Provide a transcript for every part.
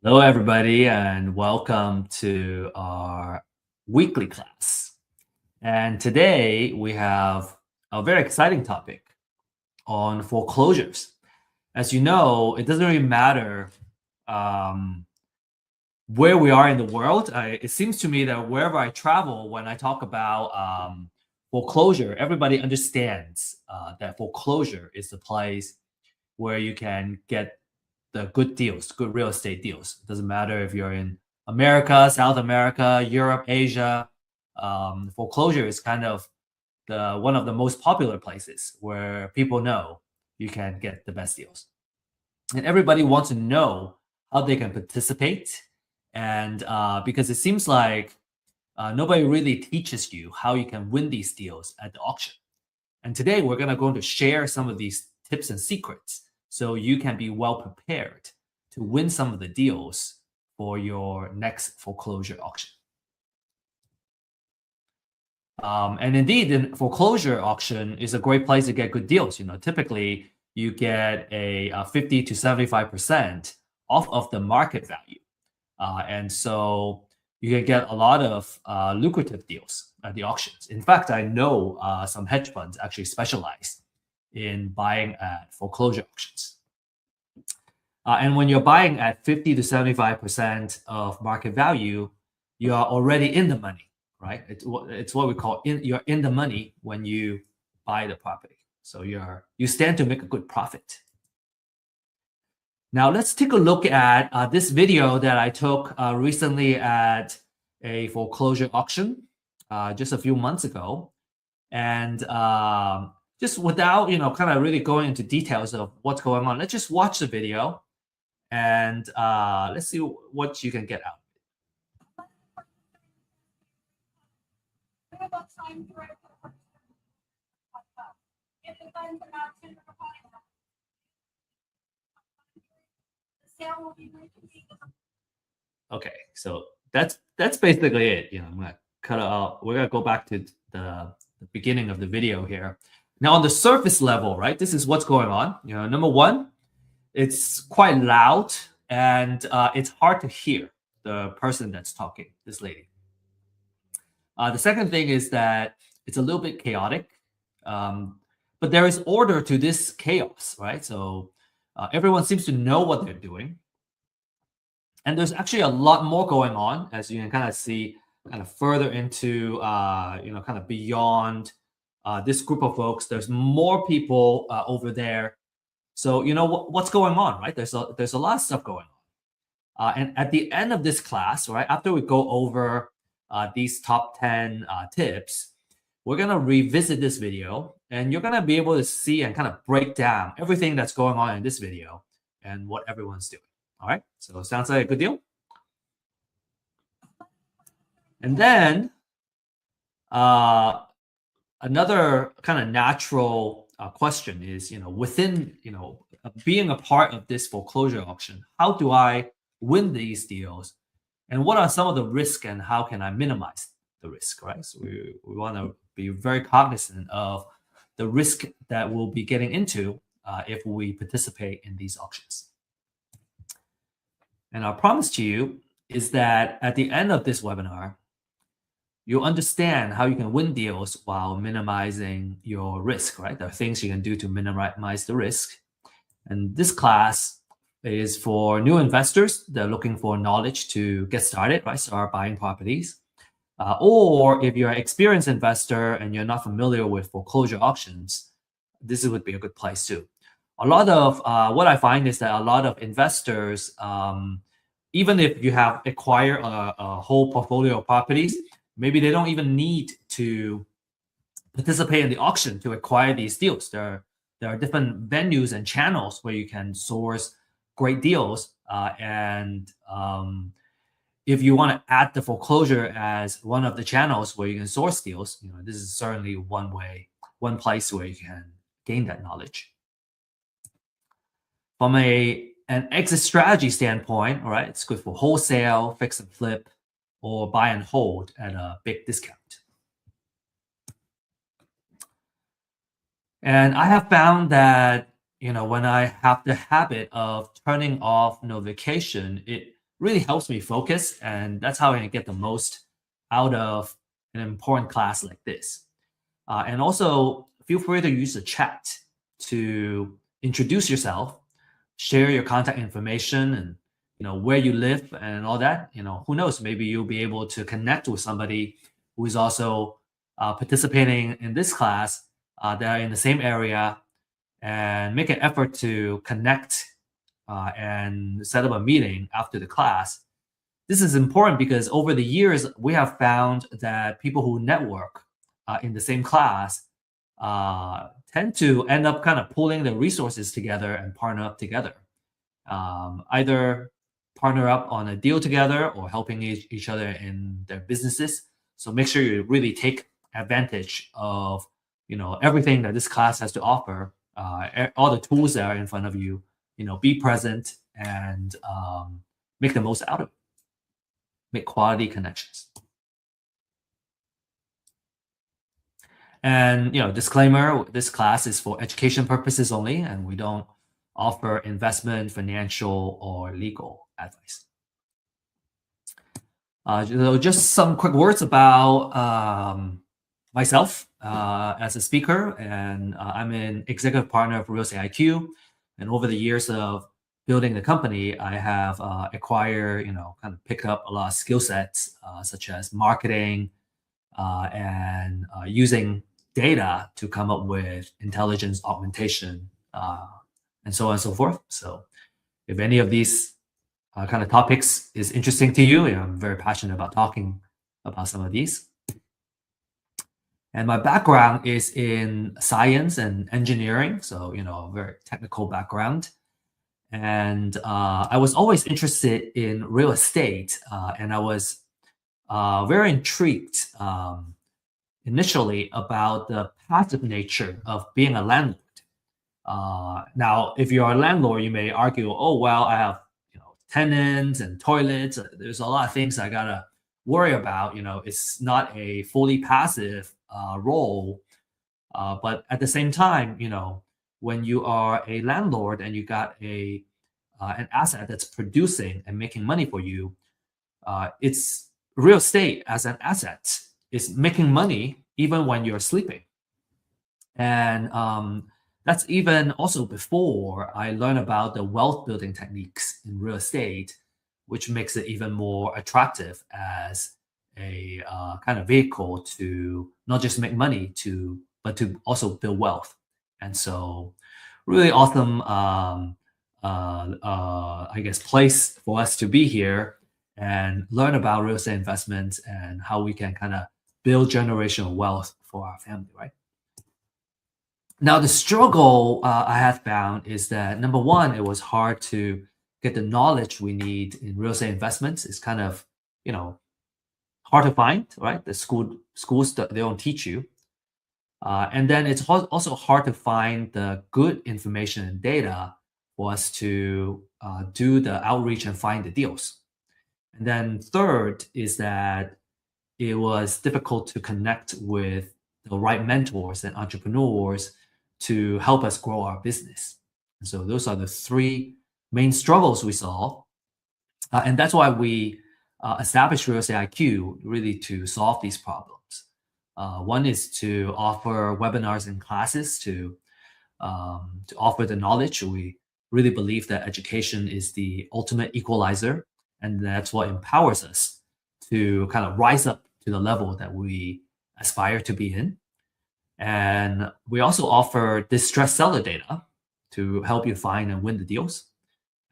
Hello, everybody, and welcome to our weekly class. And today we have a very exciting topic on foreclosures. As you know, it doesn't really matter um, where we are in the world. It seems to me that wherever I travel, when I talk about foreclosure, everybody understands that foreclosure is the place where you can get the good deals, good real estate deals. It doesn't matter if you're in America, South America, Europe, Asia. Foreclosure is kind of the one of the most popular places where people know you can get the best deals, and everybody wants to know how they can participate. And because it seems like nobody really teaches you how you can win these deals at the auction. And today we're going to share some of these tips and secrets so you can be well prepared to win some of the deals for your next foreclosure auction. And indeed, the foreclosure auction is a great place to get good deals. Typically you get a 50 to 75% off of the market value. And so you can get a lot of lucrative deals at the auctions. In fact, I know some hedge funds actually specialize in buying at foreclosure auctions. And when you're buying at 50 to 75% of market value, you are already in the money, right? It's what we call you're in the money when you buy the property. So you stand to make a good profit. Now let's take a look at this video that I took recently at a foreclosure auction just a few months ago. And just without, kind of really going into details of what's going on, let's just watch the video and let's see what you can get out. Okay, so that's basically it. I'm gonna cut it out. We're gonna go back to the beginning of the video here. Now, on the surface level, right? This is what's going on. Number one, it's quite loud and it's hard to hear the person that's talking, this lady. The second thing is that it's a little bit chaotic, but there is order to this chaos, right? So everyone seems to know what they're doing. And there's actually a lot more going on, as you can kind of see, kind of further into, kind of beyond this group of folks. There's more people over there. So what's going on, right? There's a lot of stuff going on. And at the end of this class, right, after we go over these top 10 tips, we're gonna revisit this video, and you're gonna be able to see and kind of break down everything that's going on in this video and what everyone's doing. All right, so sounds like a good deal. And then another kind of natural question is, within, being a part of this foreclosure auction, how do I win these deals? And what are some of the risks and how can I minimize the risk, right? So we want to be very cognizant of the risk that we'll be getting into if we participate in these auctions. And our promise to you is that at the end of this webinar, you'll understand how you can win deals while minimizing your risk, right? There are things you can do to minimize the risk. And this class is for new investors that are looking for knowledge to get started, right? Start buying properties. Or if you're an experienced investor and you're not familiar with foreclosure auctions, this would be a good place too. A lot of what I find is that a lot of investors, even if you have acquired a whole portfolio of properties, maybe they don't even need to participate in the auction to acquire these deals. There are different venues and channels where you can source great deals. If you want to add the foreclosure as one of the channels where you can source deals, this is certainly one place where you can gain that knowledge. From an exit strategy standpoint, all right, it's good for wholesale, fix and flip, or buy and hold at a big discount. And I have found that, when I have the habit of turning off notification, it really helps me focus, and that's how I can get the most out of an important class like this. And also, feel free to use the chat to introduce yourself, share your contact information, and where you live and all that. Who knows? Maybe you'll be able to connect with somebody who is also participating in this class that are in the same area, and make an effort to connect and set up a meeting after the class. This is important because over the years, we have found that people who network in the same class tend to end up kind of pulling the resources together and partner up together. Either partner up on a deal together or helping each other in their businesses. So make sure you really take advantage of everything that this class has to offer, all the tools that are in front of you. Be present and make the most out of it. Make quality connections. And disclaimer: this class is for education purposes only, and we don't offer investment, financial, or legal advice. Just some quick words about myself as a speaker, and I'm an executive partner of Real Estate IQ. And over the years of building the company, I have acquired, kind of picked up a lot of skill sets, such as marketing and using data to come up with intelligence augmentation, and so on and so forth. So if any of these kind of topics is interesting to you, I'm very passionate about talking about some of these. And my background is in science and engineering, so a very technical background. And I was always interested in real estate, and I was very intrigued initially about the passive nature of being a landlord. Now, if you're a landlord, you may argue, "Oh, well, I have tenants and toilets. There's a lot of things I gotta worry about. It's not a fully passive role." But at the same time, when you are a landlord and you got an asset that's producing and making money for you, it's real estate as an asset is making money even when you're sleeping. And that's even also before I learned about the wealth building techniques in real estate, which makes it even more attractive as a kind of vehicle to not just make money, but to also build wealth. And so, really awesome, I guess, place for us to be here and learn about real estate investments and how we can kind of build generational wealth for our family, right? Now, the struggle I have found is that number one, it was hard to get the knowledge we need in real estate investments. It's kind of, hard to find, right? The schools they don't teach you, and then it's also hard to find the good information and data for us to do the outreach and find the deals. And then third is that it was difficult to connect with the right mentors and entrepreneurs to help us grow our business. And so those are the three main struggles we saw. And that's why we established Real Estate IQ, really to solve these problems. One is to offer webinars and classes to offer the knowledge. We really believe that education is the ultimate equalizer, and that's what empowers us to kind of rise up to the level that we aspire to be in. And we also offer distressed seller data to help you find and win the deals.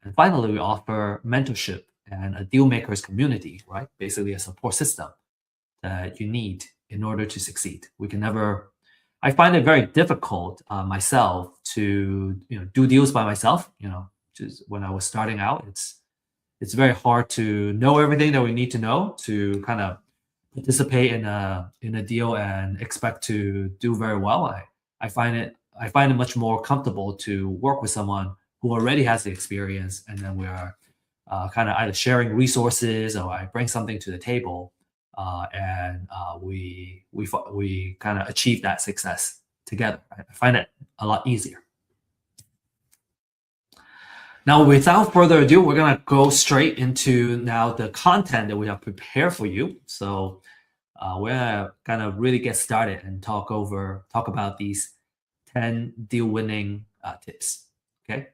And finally, we offer mentorship and a deal makers community, right? Basically a support system that you need in order to succeed. I find it very difficult myself to do deals by myself. Just when I was starting out, it's very hard to know everything that we need to know to kind of participate in a deal and expect to do very well. I find it much more comfortable to work with someone who already has the experience, and then we are kind of either sharing resources or I bring something to the table, and we kind of achieve that success together. I find it a lot easier. Now, without further ado, we're going to go straight into now the content that we have prepared for you. So we're gonna kind of really get started and talk about these 10 deal winning tips. Okay.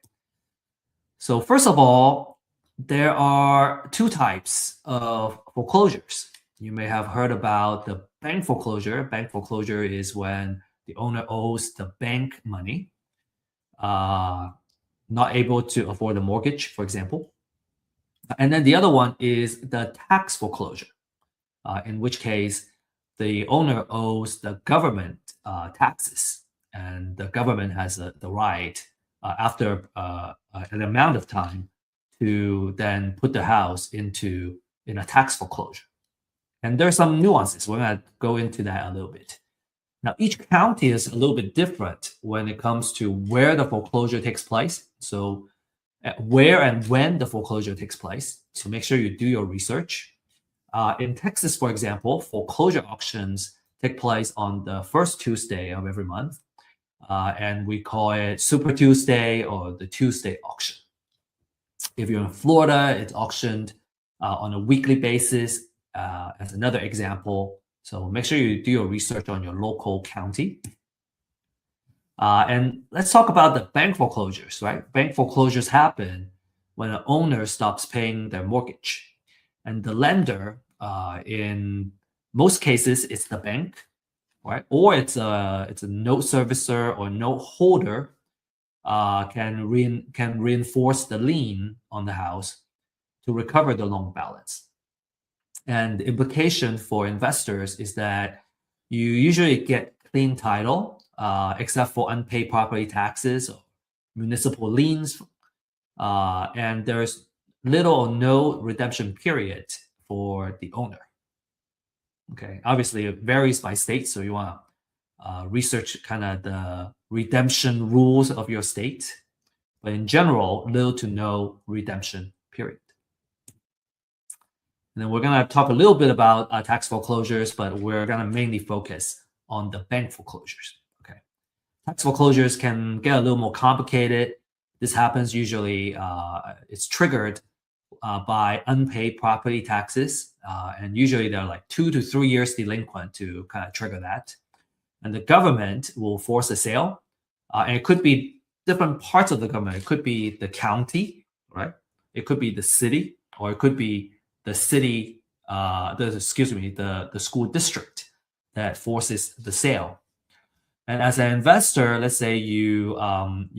So first of all, there are two types of foreclosures. You may have heard about the bank foreclosure. Bank foreclosure is when the owner owes the bank money, not able to afford a mortgage, for example. And then the other one is the tax foreclosure, in which case the owner owes the government taxes, and the government has the right after an amount of time to then put the house in a tax foreclosure. And there's some nuances. We're going to go into that a little bit. Now, each county is a little bit different when it comes to where the foreclosure takes place. So where and when the foreclosure takes place. So make sure you do your research. In Texas, for example, foreclosure auctions take place on the first Tuesday of every month. And we call it Super Tuesday or the Tuesday auction. If you're in Florida, it's auctioned on a weekly basis as another example. So make sure you do your research on your local county. And let's talk about the bank foreclosures, right? Bank foreclosures happen when an owner stops paying their mortgage. And the lender, in most cases, it's the bank, right? Or it's a note servicer or note holder can reinforce the lien on the house to recover the loan balance. And the implication for investors is that you usually get clean title, except for unpaid property taxes or municipal liens, and there's little or no redemption period for the owner. Okay, obviously it varies by state, so you want to research kind of the redemption rules of your state. But in general, little to no redemption period. And then we're going to talk a little bit about tax foreclosures, but we're going to mainly focus on the bank foreclosures. Okay, tax foreclosures can get a little more complicated. This happens usually, it's triggered by unpaid property taxes, and usually they're like 2 to 3 years delinquent to kind of trigger that. And the government will force a sale, and it could be different parts of the government. It could be the county, right? It could be the city, or it could be the city, the school district that forces the sale. And as an investor, let's say you win,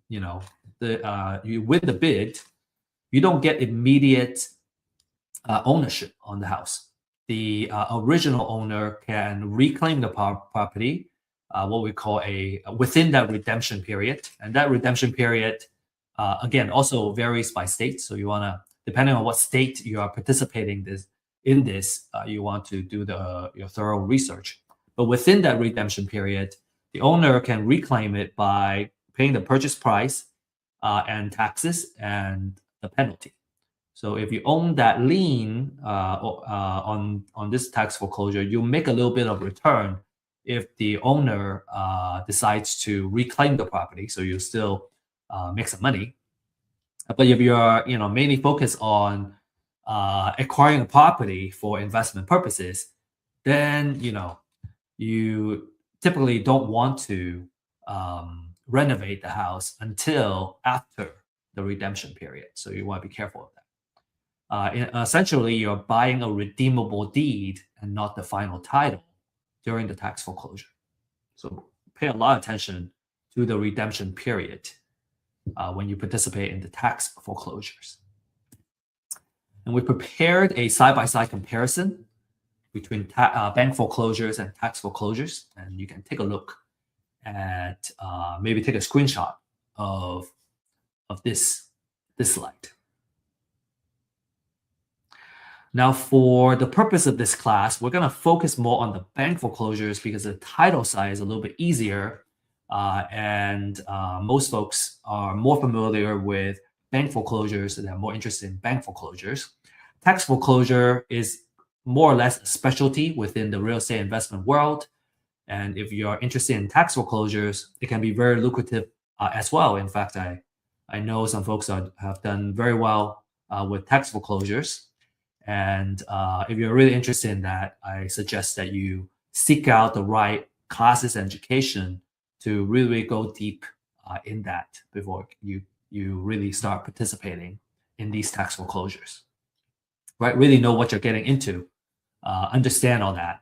you win the bid, you don't get immediate ownership on the house. The original owner can reclaim the property, what we call within that redemption period, and that redemption period, again, also varies by state. So you want to, depending on what state you are participating in this, you want to do your thorough research. But within that redemption period, the owner can reclaim it by paying the purchase price and taxes and the penalty. So if you own that lien on this tax foreclosure, you make a little bit of return if the owner decides to reclaim the property. So you still make some money. But if you're mainly focused on acquiring a property for investment purposes, then you typically don't want to renovate the house until after the redemption period. So you want to be careful of that. Essentially, you're buying a redeemable deed and not the final title during the tax foreclosure. So pay a lot of attention to the redemption period when you participate in the tax foreclosures. And we prepared a side-by-side comparison between bank foreclosures and tax foreclosures. And you can take a look at, maybe take a screenshot of this slide. Now, for the purpose of this class, we're going to focus more on the bank foreclosures because the title side is a little bit easier. And most folks are more familiar with bank foreclosures and they're more interested in bank foreclosures. Tax foreclosure is more or less a specialty within the real estate investment world. And if you're interested in tax foreclosures, it can be very lucrative as well. In fact, I I know some folks have done very well with tax foreclosures. And if you're really interested in that, I suggest that you seek out the right classes and education to really go deep in that before you really start participating in these tax foreclosures. Right? Really know what you're getting into, understand all that,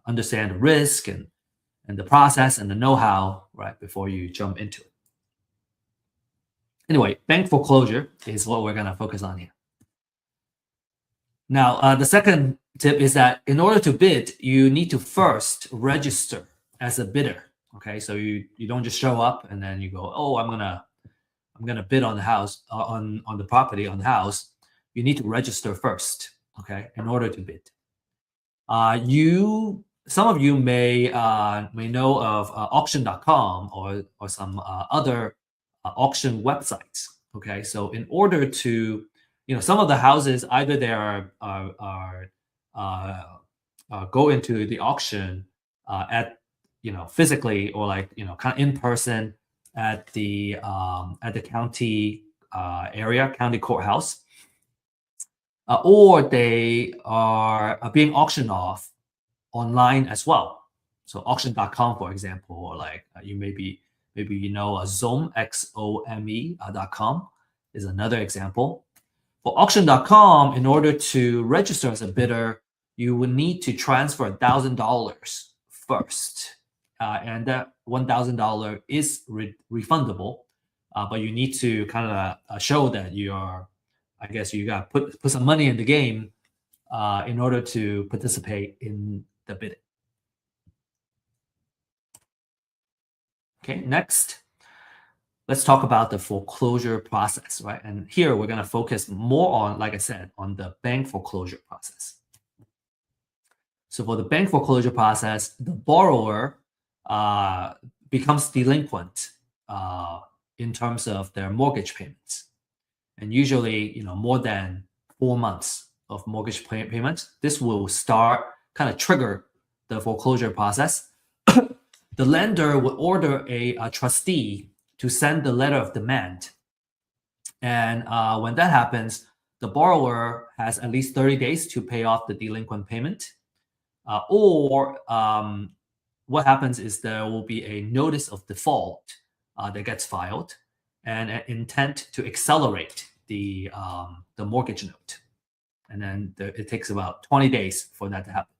understand the risk and the process and the know-how, right, before you jump into it. Anyway, bank foreclosure is what we're going to focus on here. Now, the second tip is that in order to bid, you need to first register as a bidder. Okay, so you don't just show up and then you go, oh, I'm gonna bid on the house on the property on the house. You need to register first, okay, in order to bid. Some of you may know of auction.com or some other auction websites. Okay, so in order to, some of the houses either they are go into the auction at physically or kind of in person at the county area, county courthouse, or they are being auctioned off online as well. So auction.com, for example, or you maybe Xome, XOME.com is another example. For auction.com, in order to register as a bidder, you would need to transfer $1,000 first. And that $1,000 is refundable, but you need to kind of show that you got to put some money in the game in order to participate in the bidding. Okay, next, let's talk about the foreclosure process, right? And here we're going to focus more on, like I said, on the bank foreclosure process. So for the bank foreclosure process, the borrower becomes delinquent in terms of their mortgage payments. And usually, more than 4 months of mortgage payments, this will kind of trigger the foreclosure process. The lender would order a trustee to send the letter of demand. And when that happens, the borrower has at least 30 days to pay off the delinquent payment. Or what happens is there will be a notice of default that gets filed and an intent to accelerate the mortgage note. And then it takes about 20 days for that to happen.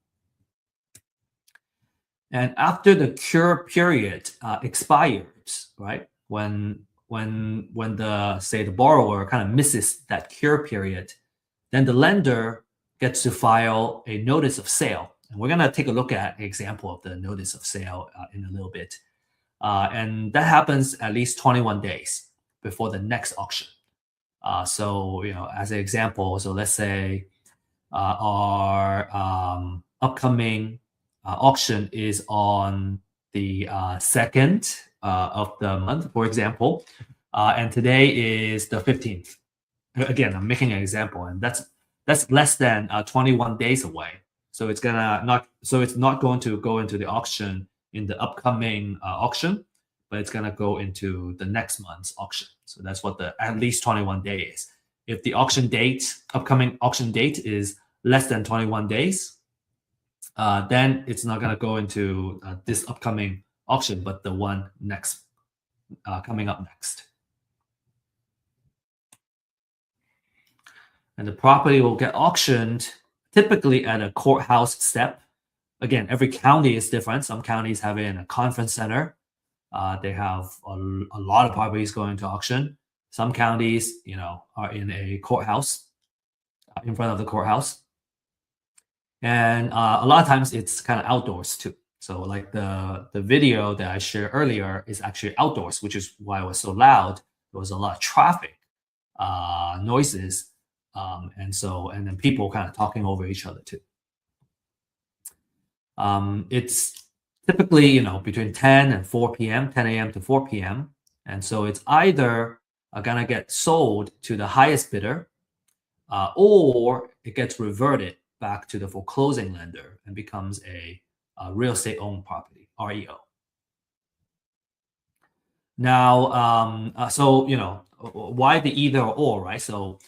And after the cure period expires, right, when the borrower kind of misses that cure period, then the lender gets to file a notice of sale. And we're going to take a look at an example of the notice of sale in a little bit. And that happens at least 21 days before the next auction. So, as an example, so let's say our upcoming auction is on the 2nd of the month, for example, and today is the 15th. Again, I'm making an example, and that's less than 21 days away. So it's not going to go into the auction in the upcoming auction, but it's gonna go into the next month's auction. So that's what the at least 21 days is. If the upcoming auction date is less than 21 days, then it's not gonna go into this upcoming auction, but the one next coming up next. And the property will get auctioned typically at a courthouse step. Again, every county is different. Some counties have it in a conference center. They have a lot of properties going to auction. Some counties, are in a courthouse, in front of the courthouse. And a lot of times it's kind of outdoors too. So like the video that I shared earlier is actually outdoors, which is why it was so loud. There was a lot of traffic, noises, and then people kind of talking over each other too. It's typically, between 10 and 4 p.m., 10 a.m. to 4 p.m. And so it's either gonna get sold to the highest bidder, or it gets reverted back to the foreclosing lender and becomes a real estate owned property, REO. Now, so why the either or, right? So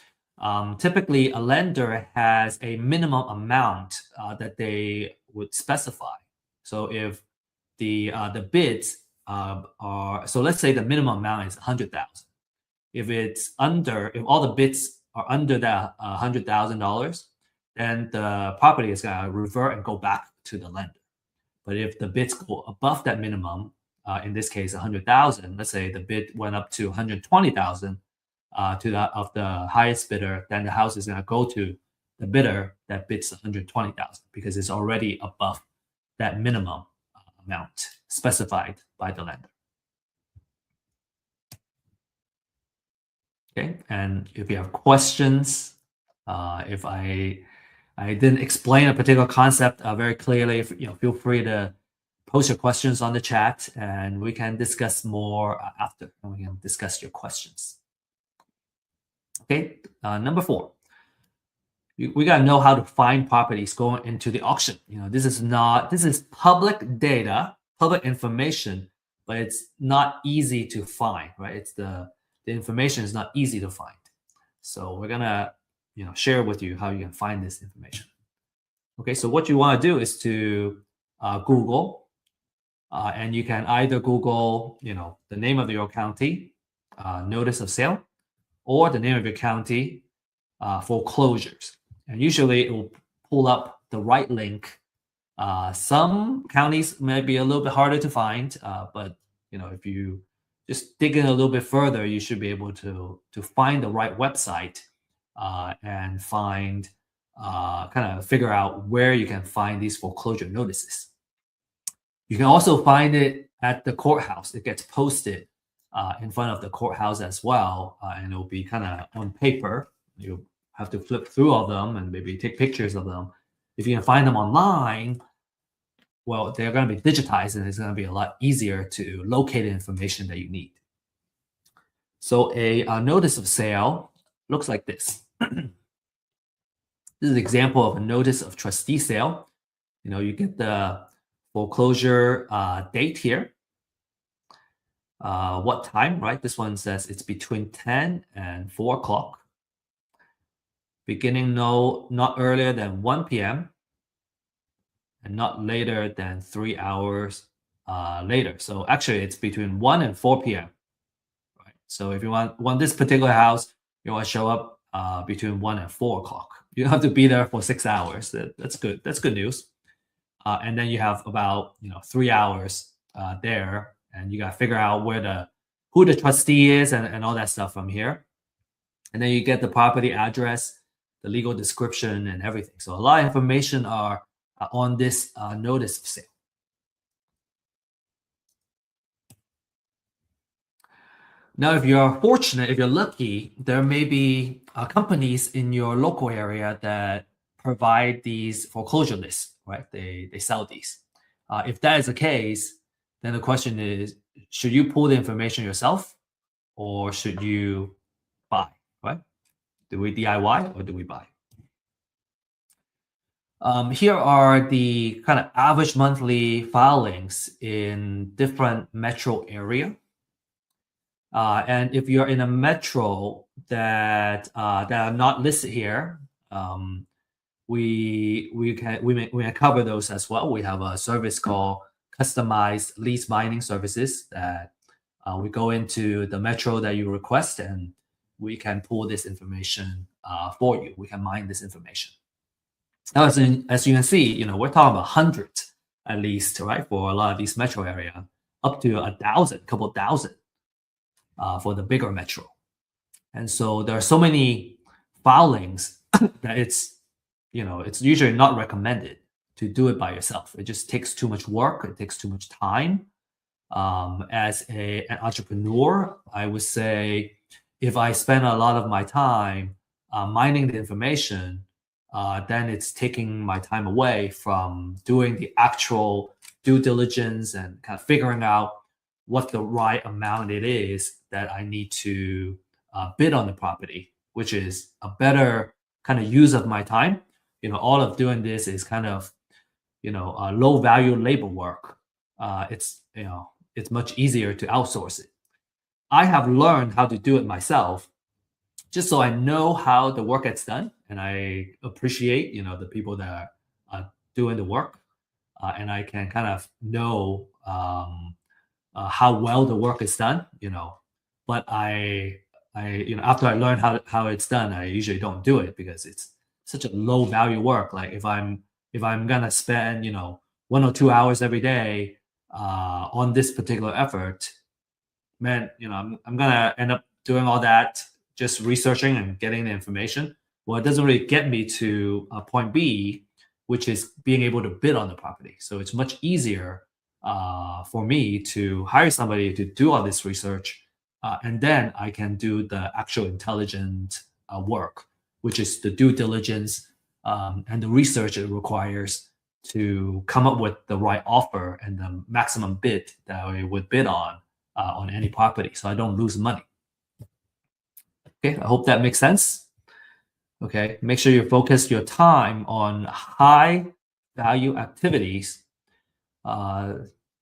typically, a lender has a minimum amount that they would specify. So if the bids are, so let's say the minimum amount is 100,000. If all the bids are under that $100,000, then the property is gonna revert and go back to the lender. But if the bids go above that minimum, in this case, 100,000, let's say the bid went up to 120,000 to the of the highest bidder, then the house is going to go to the bidder that bids 120,000 because it's already above that minimum amount specified by the lender. Okay, and if you have questions, if I didn't explain a particular concept very clearly, feel free to post your questions on the chat, and we can discuss more after, and we can discuss your questions. Okay, number 4, we gotta know how to find properties going into the auction. This is public data, public information, but it's not easy to find, right? It's the information is not easy to find. So we're gonna share with you how you can find this information. Okay, so what you want to do is to Google, and you can either Google the name of your county, notice of sale, or the name of your county, foreclosures, and usually it will pull up the right link. Some counties may be a little bit harder to find, but if you just dig in a little bit further, you should be able to find the right website and find kind of figure out where you can find these foreclosure notices. You can also find it at the courthouse. It gets posted in front of the courthouse as well, and it will be kind of on paper. You have to flip through all of them and maybe take pictures of them. If you can find them online, well, they're going to be digitized, and it's going to be a lot easier to locate the information that you need. So a notice of sale looks like this. This is an example of a notice of trustee sale. You get the foreclosure date here. What time, right? This one says it's between 10 and 4 o'clock. Beginning not earlier than 1 p.m. and not later than 3 hours later. So actually, it's between 1 and 4 p.m. Right? So if you want this particular house, you want to show up between 1 and 4 o'clock. You don't have to be there for 6 hours. That's good. That's good news. And then you have about 3 hours there, and you got to figure out who the trustee is and all that stuff from here. And then you get the property address, the legal description, and everything. So a lot of information are on this notice of sale. Now, if you're fortunate, if you're lucky, there may be companies in your local area that provide these foreclosure lists, right? They sell these. If that is the case, then the question is, should you pull the information yourself, or should you buy, right? Do we DIY or do we buy? Here are the kind of average monthly filings in different metro area. And if you're in a metro that are not listed here, we can cover those as well. We have a service called customized lease mining services that we go into the metro that you request, and we can pull this information for you. We can mine this information. Now, as you can see, we're talking about hundreds at least, right? For a lot of these metro area, up to 1,000, couple thousand for the bigger metro. And so there are so many filings that it's usually not recommended to do it by yourself. It just takes too much work. It takes too much time. As an entrepreneur, I would say if I spend a lot of my time mining the information, then it's taking my time away from doing the actual due diligence and kind of figuring out what the right amount it is that I need to bid on the property, which is a better kind of use of my time. All of doing this is kind of, low value labor work. It's much easier to outsource it. I have learned how to do it myself, just so I know how the work gets done, and I appreciate, the people that are doing the work, and I can kind of know how well the work is done. But after I learn how it's done, I usually don't do it because it's such a low value work. Like if I'm gonna spend 1 or 2 hours every day on this particular effort, man, I'm gonna end up doing all that, just researching and getting the information. Well, it doesn't really get me to point B, which is being able to bid on the property. So it's much easier for me to hire somebody to do all this research, and then I can do the actual intelligent work, which is the due diligence and the research it requires to come up with the right offer and the maximum bid that I would bid on any property, so I don't lose money. Okay, I hope that makes sense. Okay, make sure you focus your time on high value activities.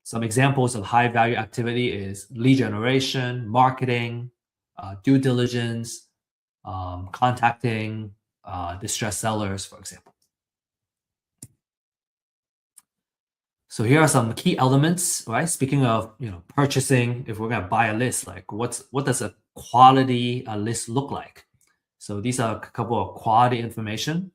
Some examples of high value activity is lead generation, marketing, due diligence, contacting distressed sellers, for example. So here are some key elements, right? Speaking of purchasing, if we're gonna buy a list, like what does a quality list look like? So these are a couple of quality information.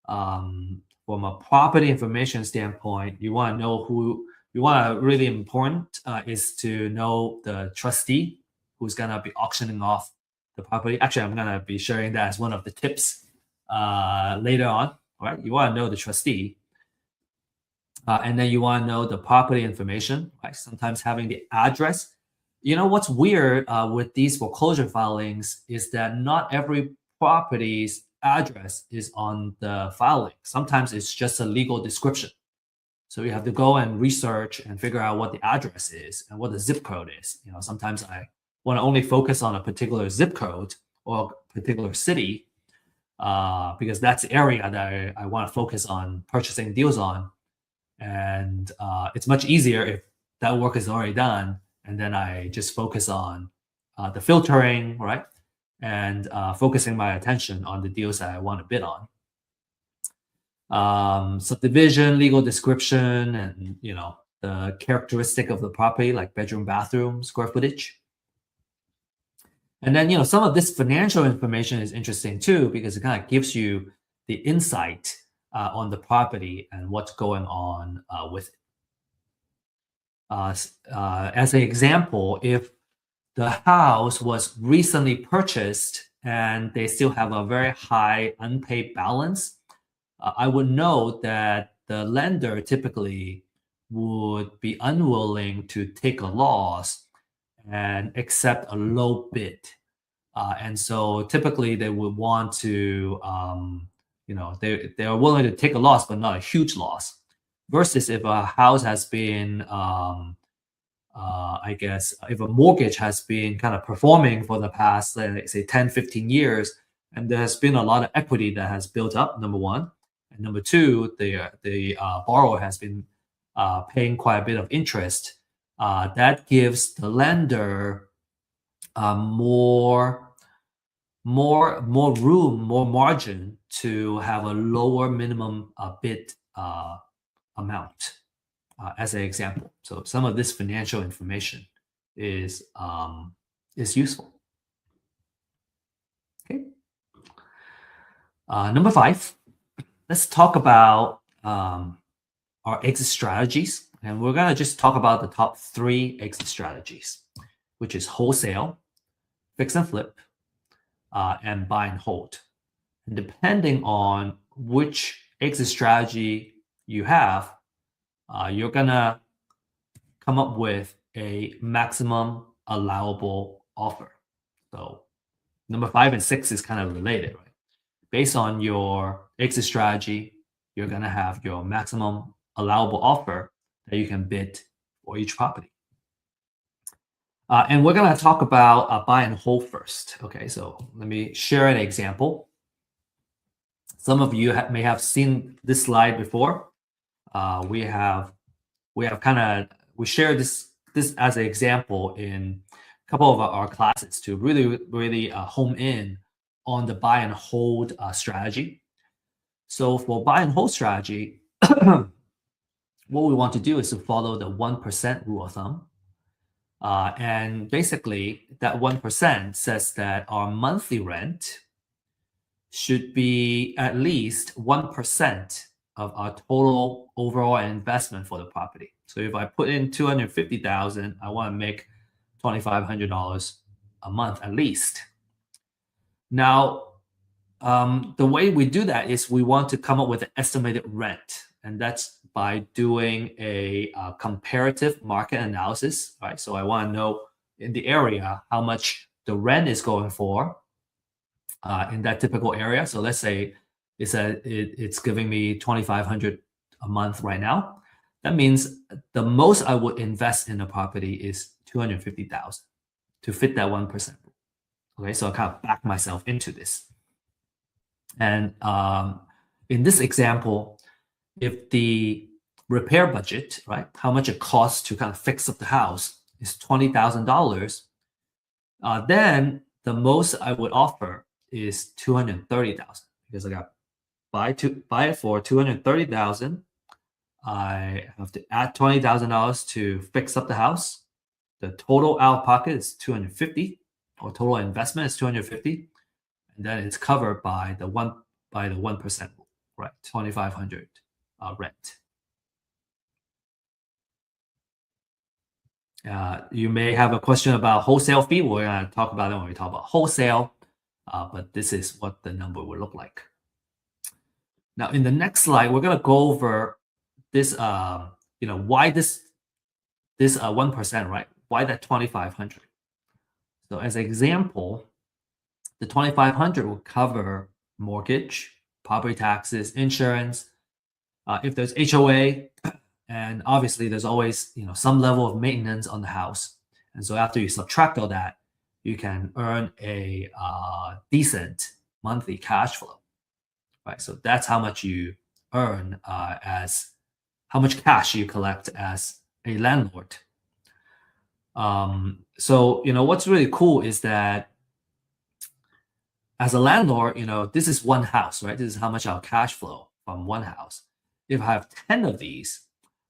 From a property information standpoint, you want to know who you want to really important is to know the trustee who's gonna be auctioning off the property. Actually, I'm gonna be sharing that as one of the tips later on. Right? You want to know the trustee. And then you want to know the property information, right? Sometimes having the address. What's weird with these foreclosure filings is that not every property's address is on the filing. Sometimes it's just a legal description. So you have to go and research and figure out what the address is and what the zip code is. Sometimes I want to only focus on a particular zip code or a particular city because that's the area that I want to focus on purchasing deals on. And it's much easier if that work is already done, and then I just focus on the filtering, right? And focusing my attention on the deals that I want to bid on. Subdivision, legal description, and the characteristic of the property, like bedroom, bathroom, square footage. And then some of this financial information is interesting too, because it kind of gives you the insight on the property and what's going on with it. As an example, if the house was recently purchased and they still have a very high unpaid balance, I would know that the lender typically would be unwilling to take a loss and accept a low bid. And so typically they would want to they are willing to take a loss, but not a huge loss. Versus if a house has been, I guess, if a mortgage has been kind of performing for the past, let's say 10, 15 years, and there has been a lot of equity that has built up, number one. And number two, the borrower has been paying quite a bit of interest. That gives the lender more room, more margin to have a lower minimum bid amount, as an example. So some of this financial information is useful. Okay. Number 5, let's talk about our exit strategies, and we're gonna just talk about the top 3 exit strategies, which is wholesale, fix and flip, and buy and hold. And depending on which exit strategy you have, you're gonna come up with a maximum allowable offer. So number 5 and 6 is kind of related, right? Based on your exit strategy, you're gonna have your maximum allowable offer that you can bid for each property. And we're going to talk about buy and hold first. Okay, so let me share an example. Some of you may have seen this slide before. We shared this as an example in couple of our classes to really home in on the buy and hold strategy. So for buy and hold strategy, what we want to do is to follow the 1% rule of thumb. And basically, that 1% says that our monthly rent should be at least 1% of our total overall investment for the property. So if I put in $250,000, I want to make $2,500 a month at least. Now, the way we do that is we want to come up with an estimated rent, and that's by doing a comparative market analysis, right? So I want to know in the area how much the rent is going for in that typical area. So let's say it's giving me $2,500 a month right now. That means the most I would invest in a property is $250,000 to fit that 1%. Okay, so I kind of back myself into this. And in this example, if the repair budget, right, how much it costs to kind of fix up the house is $20,000, then the most I would offer is $230,000 because I got buy it for $230,000. I have to add $20,000 to fix up the house. The total out of pocket is $250,000, or total investment is $250,000, and then it's covered by the 1%, right? $2,500 rent. You may have a question about wholesale fee. We're going to talk about it when we talk about wholesale, but this is what the number will look like. Now, in the next slide, we're going to go over this, why this 1%, right? Why that 2,500? So as an example, the 2,500 will cover mortgage, property taxes, insurance, if there's HOA, and obviously there's always some level of maintenance on the house. And so after you subtract all that, you can earn a decent monthly cash flow, right? So that's how much you earn as how much cash you collect as a landlord. So what's really cool is that as a landlord, this is one house, right? This is how much I'll cash flow from one house. If I have 10 of these,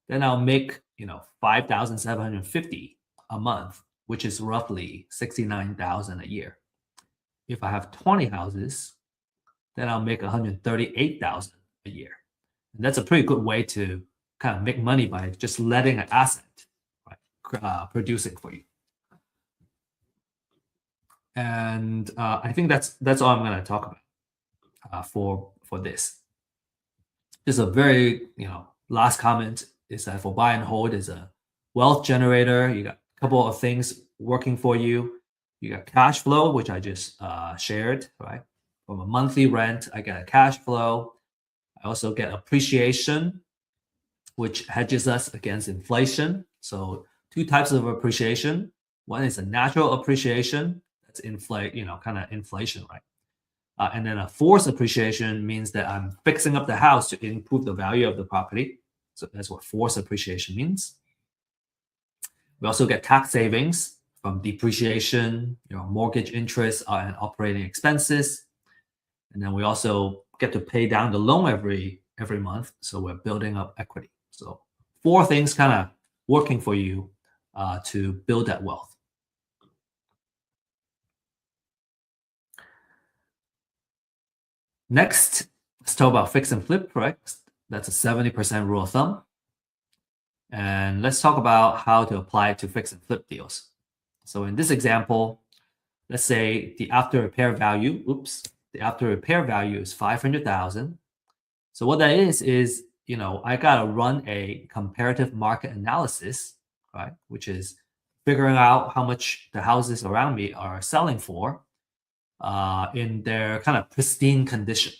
then I'll make $5,750 a month, which is roughly $69,000 a year. If I have 20 houses, then I'll make $138,000 a year. And that's a pretty good way to kind of make money by just letting an asset, right, producing for you. And I think that's all I'm going to talk about for this. Just a very last comment is that for buy and hold is a wealth generator. You got a couple of things working for you. You got cash flow, which I just shared, right? From a monthly rent, I get a cash flow. I also get appreciation, which hedges us against inflation. So two types of appreciation. One is a natural appreciation. That's kind of inflation, right? And then a forced appreciation means that I'm fixing up the house to improve the value of the property. So that's what forced appreciation means. We also get tax savings from depreciation, mortgage interest and operating expenses. And then we also get to pay down the loan every month. So we're building up equity. So 4 things kind of working for you to build that wealth. Next, let's talk about fix and flip, right? That's a 70% rule of thumb. And let's talk about how to apply it to fix and flip deals. So in this example, let's say the after repair value is 500,000. So what that is I gotta run a comparative market analysis, right? Which is figuring out how much the houses around me are selling for in their kind of pristine condition.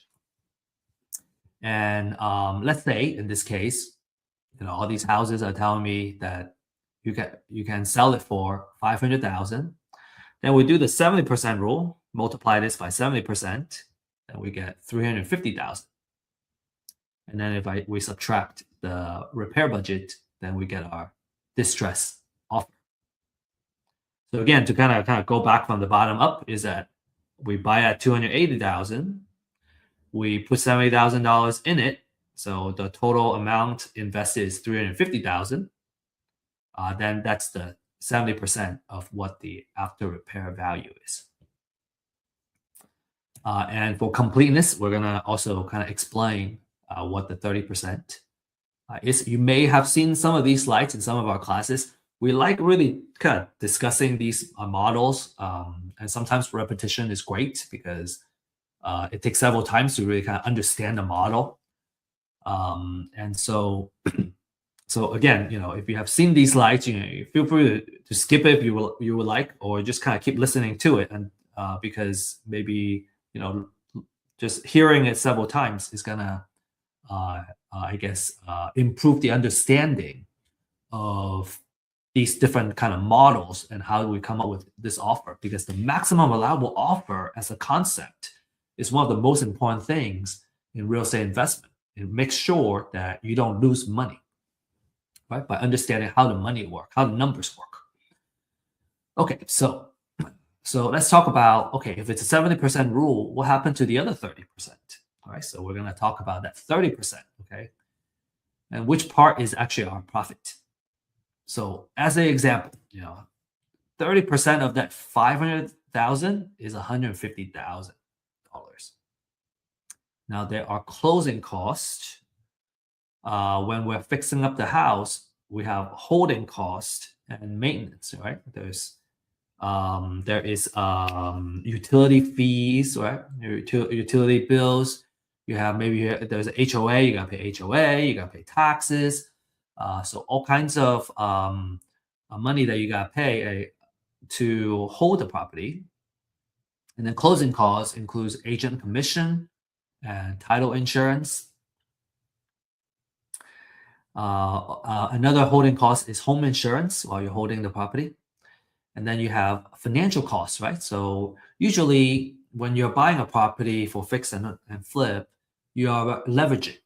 And let's say in this case, all these houses are telling me that you can sell it for 500,000. Then we do the 70% rule, multiply this by 70%, then we get 350,000. And then if we subtract the repair budget, then we get our distress offer. So again, to kind of go back from the bottom up is that we buy at 280,000, we put $70,000 in it, so the total amount invested is 350,000. Then that's the 70% of what the after repair value is. And for completeness, we're gonna also kind of explain what the 30% is. You may have seen some of these slides in some of our classes. We like really kind of discussing these models, and sometimes repetition is great because it takes several times to really kind of understand the model. And so, so again, if you have seen these slides, feel free to skip it if you would like, or just kind of keep listening to it, and because maybe just hearing it several times is gonna, I guess, improve the understanding of these different kind of models and how do we come up with this offer, because the maximum allowable offer as a concept is one of the most important things in real estate investment. It makes sure that you don't lose money, right? By understanding how the money work, how the numbers work. Okay, so let's talk about, okay, if it's a 70% rule, what happened to the other 30%? All right, so we're going to talk about that 30%, okay? And which part is actually our profit. So as an example, 30% of that 500,000 is $150,000. Now there are closing costs. When we're fixing up the house, we have holding cost and maintenance, right? There is utility fees, right? Utility bills. You have there's a HOA. You gotta pay HOA. You gotta pay taxes. So all kinds of money that you gotta pay to hold the property. And then closing costs includes agent commission and title insurance. Another holding cost is home insurance while you're holding the property. And then you have financial costs, right? So usually when you're buying a property for fix and flip, you are leveraging.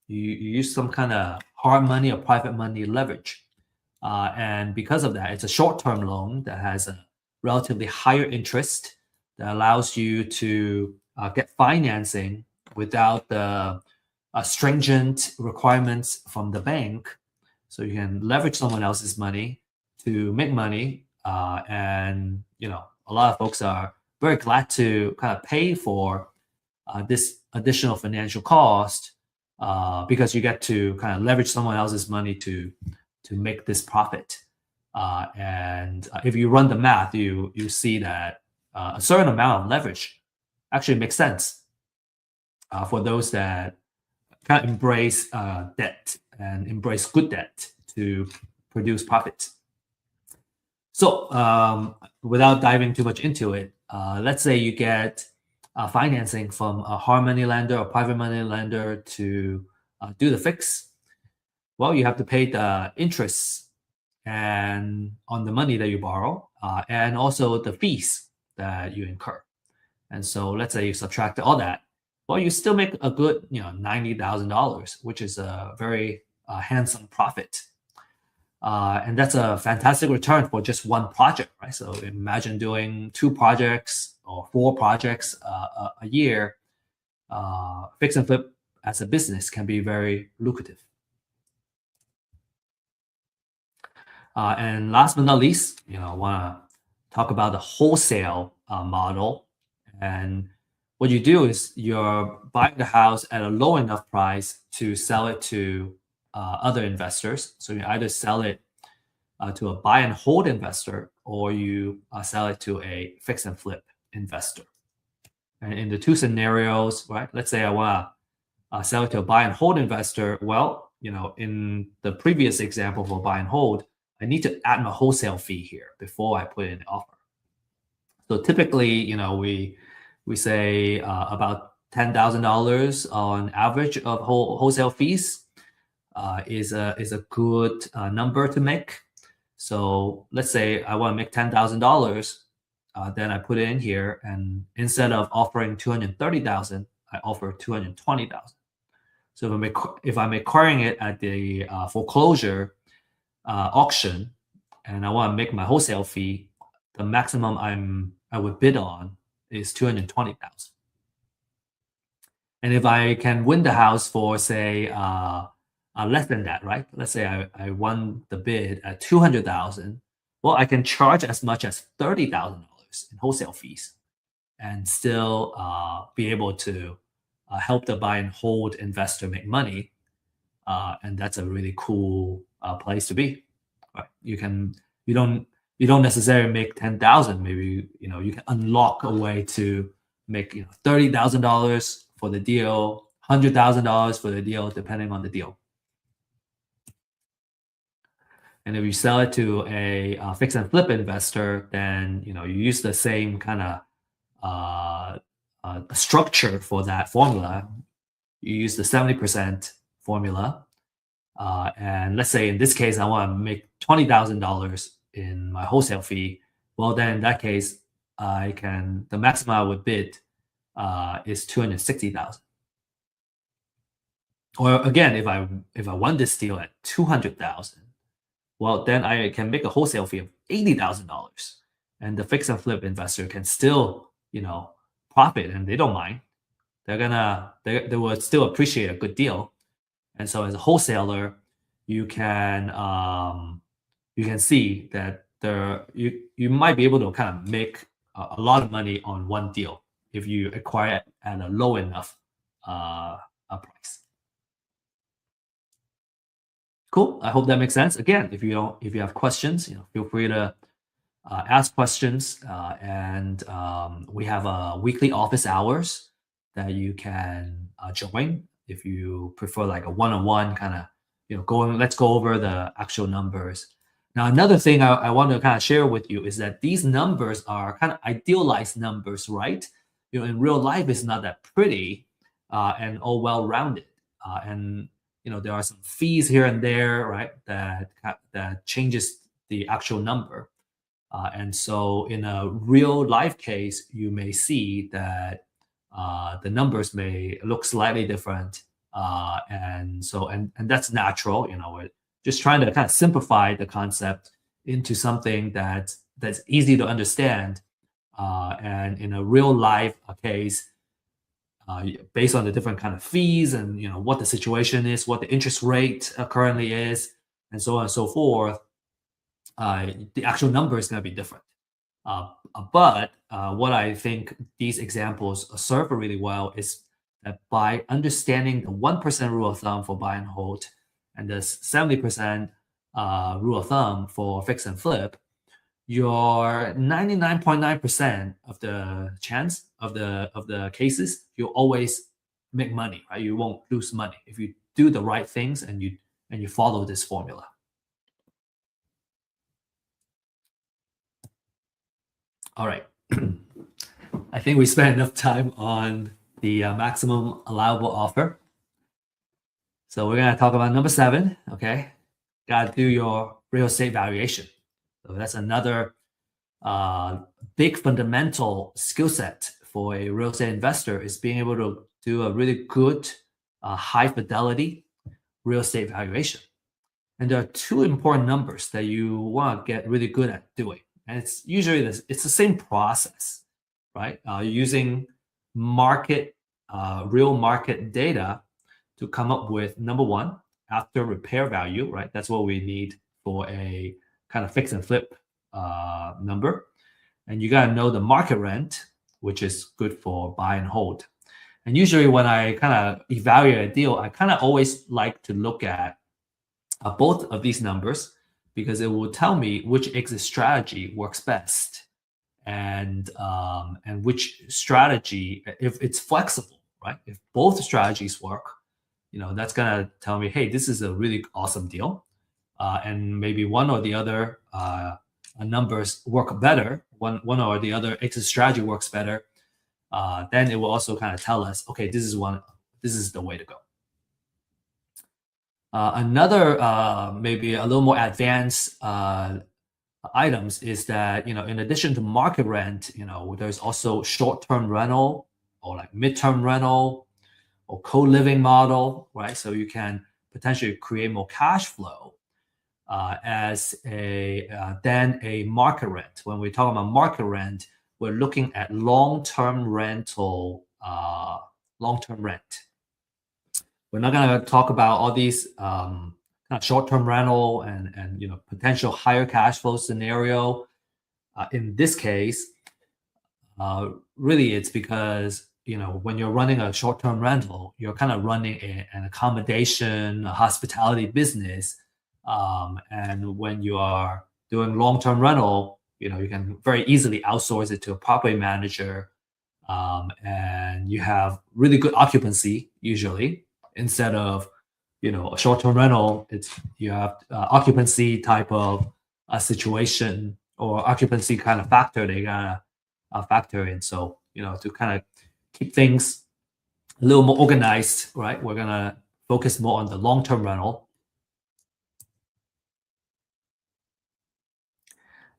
You use some kind of hard money or private money leverage. And because of that, it's a short-term loan that has a relatively higher interest that allows you to get financing without the stringent requirements from the bank. So you can leverage someone else's money to make money. And a lot of folks are very glad to kind of pay for this additional financial cost because you get to kind of leverage someone else's money to make this profit. And if you run the math, you see that a certain amount of leverage actually makes sense for those that kind of embrace debt and embrace good debt to produce profits. So without diving too much into it, let's say you get financing from a hard money lender or private money lender to do the fix. Well, you have to pay the interest and on the money that you borrow, and also the fees that you incur. And so let's say you subtract all that. Well, you still make a good, $90,000, which is a very handsome profit. And that's a fantastic return for just one project, right? So imagine doing 2 projects or 4 projects a year. Fix and flip as a business can be very lucrative. And last but not least, I want to talk about the wholesale model. And what you do is you're buying the house at a low enough price to sell it to other investors. So you either sell it to a buy and hold investor, or you sell it to a fix and flip investor. And in the 2 scenarios, right? Let's say I want to sell it to a buy and hold investor. Well, in the previous example for buy and hold, I need to add my wholesale fee here before I put in the offer. So typically, we say about $10,000 on average of wholesale fees is a good number to make. So let's say I want to make $10,000, then I put it in here, and instead of offering $230,000, I offer $220,000. So if I'm acquiring it at the foreclosure auction, and I want to make my wholesale fee the maximum I would bid on is 220,000. And if I can win the house for say less than that, right? Let's say I won the bid at 200,000. Well, I can charge as much as $30,000 in wholesale fees and still be able to help the buy and hold investor make money. And that's a really cool place to be. Right? You don't you don't necessarily make 10,000. Maybe you can unlock a way to make $30,000 for the deal, $100,000 for the deal, depending on the deal. And if you sell it to a fix and flip investor, then you use the same kind of structure for that formula. You use the 70% formula. And let's say in this case, I want to make $20,000 in my wholesale fee. Well, then in that case, the maximum I would bid is 260,000. Or again, if I won this deal at 200,000, well, then I can make a wholesale fee of $80,000, and the fix and flip investor can still profit, and they don't mind. They will still appreciate a good deal. And so as a wholesaler, you can see that you might be able to kind of make a lot of money on one deal if you acquire it at a low enough price. Cool. I hope that makes sense. Again, if you have questions, feel free to ask questions. And we have weekly office hours that you can join if you prefer like a one-on-one kind of let's go over the actual numbers. Now, another thing I want to kind of share with you is that these numbers are kind of idealized numbers, right? In real life, it's not that pretty and all well-rounded. And there are some fees here and there, right? That changes the actual number. And so in a real life case, you may see that the numbers may look slightly different. And that's natural. We're just trying to kind of simplify the concept into something that's easy to understand. And in a real life case, based on the different kind of fees and what the situation is, what the interest rate currently is, and so on and so forth, the actual number is going to be different. But what I think these examples serve really well is that by understanding the 1% rule of thumb for buy and hold and the 70% rule of thumb for fix and flip, your 99.9% of the chance of the cases, you always make money, right? You won't lose money if you do the right things and you follow this formula. All right. I think we spent enough time on the maximum allowable offer. So we're going to talk about number 7, okay? Got to do your real estate valuation. So that's another big fundamental skill set for a real estate investor is being able to do a really good high fidelity real estate valuation. And there are 2 important numbers that you want to get really good at doing. And it's usually it's the same process, right? Using real market data to come up with number 1, after repair value, right? That's what we need for a kind of fix and flip number. And you got to know the market rent, which is good for buy and hold. And usually when I kind of evaluate a deal, I kind of always like to look at both of these numbers because it will tell me which exit strategy works best and which strategy, if it's flexible, right? If both strategies work, that's going to tell me, hey, this is a really awesome deal. And maybe one or the other numbers work better, one or the other exit strategy works better, then it will also kind of tell us, okay, this is the way to go. Another maybe a little more advanced items is that in addition to market rent, there's also short-term rental or like mid-term rental or co-living model, right? So you can potentially create more cash flow as a than a market rent. When we talk about market rent, we're looking at long-term rental, long-term rent. We're not going to talk about all these kind of short-term rental and potential higher cash flow scenario. In this case, really it's because when you're running a short-term rental, you're kind of running an accommodation, a hospitality business, and when you are doing long-term rental, you can very easily outsource it to a property manager, and you have really good occupancy usually, instead of a short-term rental. You have occupancy type of a situation or occupancy kind of factor they gotta factor in. So to kind of keep things a little more organized, right, we're gonna focus more on the long-term rental.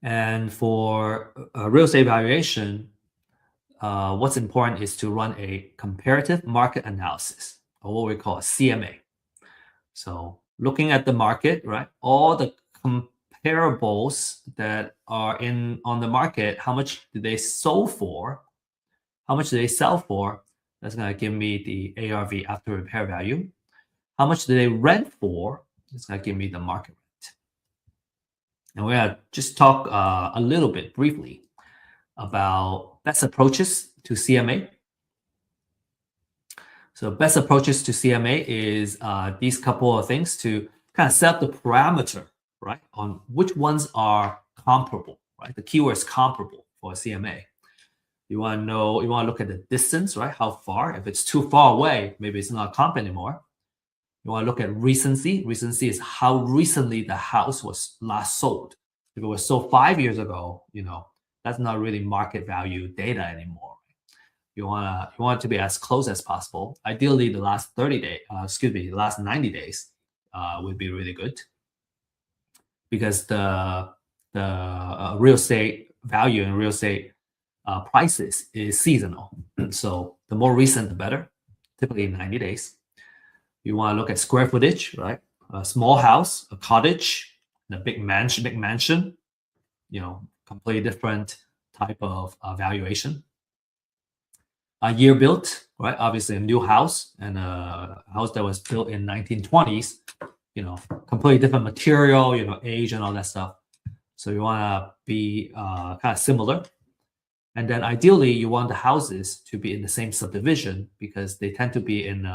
And for real estate valuation, what's important is to run a comparative market analysis, or what we call a CMA. So looking at the market, right, all the comparables that are on the market, how much do they sell for? How much do they sell for? That's going to give me the ARV, after repair value. How much do they rent for? It's going to give me the market rent. And we're going to just talk a little bit briefly about best approaches to CMA. So best approaches to CMA is these couple of things to kind of set up the parameter, right, on which ones are comparable, right? The keyword is comparable for a CMA. You want to know, you want to look at the distance, right? How far? If it's too far away, maybe it's not comp anymore. You want to look at recency. Recency is how recently the house was last sold. If it was sold 5 years ago, that's not really market value data anymore. You want it to be as close as possible. Ideally, the last 30 days, the last 90 days would be really good, because the real estate value and real estate prices is seasonal. So the more recent, the better, typically 90 days. You want to look at square footage, right? A small house, a cottage, and a big mansion, completely different type of valuation. A year built, right? Obviously a new house and a house that was built in 1920s, completely different material, age and all that stuff. So you want to be kind of similar. And then ideally you want the houses to be in the same subdivision, because they tend to be in